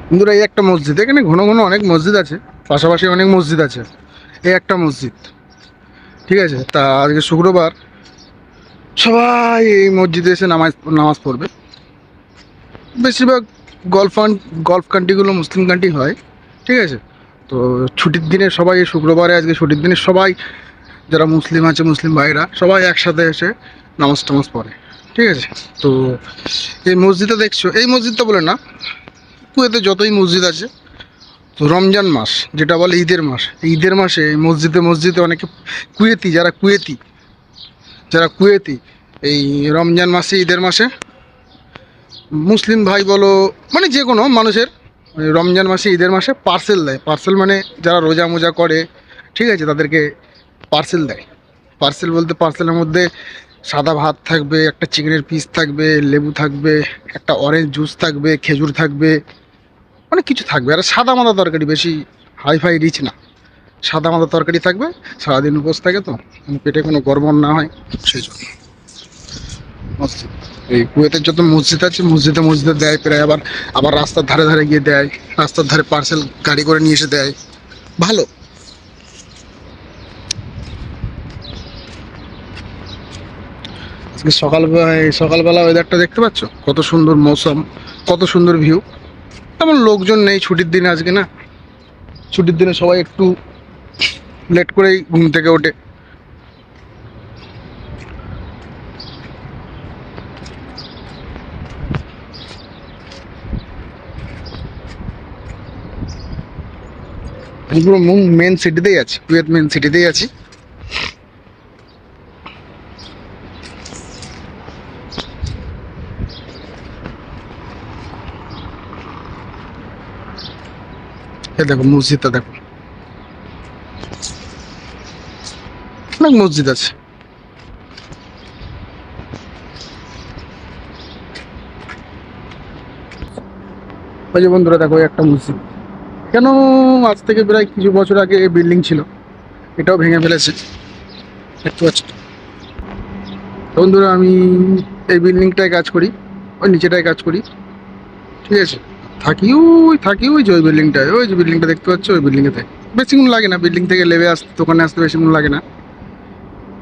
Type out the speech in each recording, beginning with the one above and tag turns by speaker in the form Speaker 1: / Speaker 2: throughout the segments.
Speaker 1: বন্ধুরা, এই একটা মসজিদ, এখানে ঘন ঘন অনেক মসজিদ আছে, পাশাপাশি অনেক মসজিদ আছে। এই একটা মসজিদ, ঠিক আছে। তা আজকে শুক্রবার, সবাই এই মসজিদে এসে নামাজ নামাজ পড়বে। বেশিরভাগ গলফ গলফ কান্ট্রিগুলো মুসলিম কান্ট্রি হয়, ঠিক আছে। তো ছুটির দিনে সবাই, এই শুক্রবারে আজকে ছুটির দিনে সবাই, যারা মুসলিম আছে মুসলিম ভাইরা সবাই একসাথে এসে নামাজ টামাজ পড়ে, ঠিক আছে। তো এই মসজিদটা দেখছো, এই মসজিদটা বলে না, কুয়েতে যতই মসজিদ আছে, তো রমজান মাস যেটা বলে ঈদের মাস, এই ঈদের মাসে এই মসজিদে মসজিদে অনেকে কুয়েতি, যারা কুয়েতি এই রমজান মাসে, ঈদের মাসে, মুসলিম ভাই বলো, মানে যে কোনো মানুষের ওই রমজান মাসে ঈদের মাসে পার্সেল দেয়। পার্সেল মানে যারা রোজা মোজা করে, ঠিক আছে, তাদেরকে পার্সেল দেয়। পার্সেল বলতে পার্সেলের মধ্যে সাদা ভাত থাকবে, একটা চিকেনের পিস থাকবে, লেবু থাকবে, একটা অরেঞ্জ জুস থাকবে, খেজুর থাকবে, অনেক কিছু থাকবে। আর সাদা মাদা তরকারি, বেশি হাইফাই রিচ না, সাদা মাদা তরকারি থাকবে। সারাদিন উপোস থাকে তো, পেটে কোনো গড়বড় না হয় সেই জন্য। মসজিদ, এই কুয়েতের যত মসজিদ আছে মসজিদে মসজিদে দেয় প্রায়। আবার আবার রাস্তার ধারে ধারে গিয়ে দেয়, রাস্তার ধারে পার্সেল গাড়ি করে নিয়ে এসে দেয়, ভালো। আজকে সকালবেলা ওয়েদারটা দেখতে পাচ্ছ, কত সুন্দর মৌসুম, কত সুন্দর ভিউ। তেমন লোকজন নেই ছুটির দিনে আজকে, না ছুটির দিনে সবাই একটু লেট করেই ঘুম থেকে ওঠে। আমি পুরো মেন সিটিতেই আছি, কুয়েত মেন সিটিতেই আছি। এ দেখো মসজিদটা দেখো, অনেক মসজিদ আছে। ওই যে বন্ধুরা দেখো, একটা মসজিদ, কেন আজ থেকে প্রায় কিছু বছর আগে এই বিল্ডিং ছিল, এটাও ভেঙে ফেলেছে, দেখতে পাচ্ছ। তো বন্ধুরা, আমি এই বিল্ডিংটায় কাজ করি, ওই নিচেটায় কাজ করি, ঠিক আছে। থাকি ওই যে ওই বিল্ডিংটায়, ওই যে বিল্ডিংটা দেখতে পাচ্ছ, ওই বিল্ডিংয়ে থাকি। বেশিক্ষণ লাগে না বিল্ডিং থেকে লেবে আসতে, দোকানে আসতে বেশিক্ষণ লাগে না।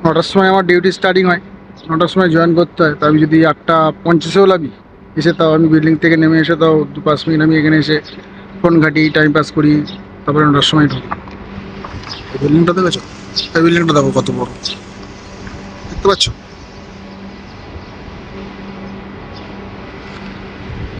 Speaker 1: 9টার সময় আমার ডিউটি স্টার্টিং হয়, 9টার সময় জয়েন করতে হয়। তো আমি যদি 8:50-এও লাভি এসে, তাও আমি বিল্ডিং থেকে নেমে এসে তাও 2-5 মিনিট আমি এখানে এসে ফোন ঘাঁটি, টাইম পাস করি, তারপরে 9টার সময় ঢুকি। এই বিল্ডিংটা দেখেছো, এই বিল্ডিংটা দেখো কত বড়, দেখতে পাচ্ছ।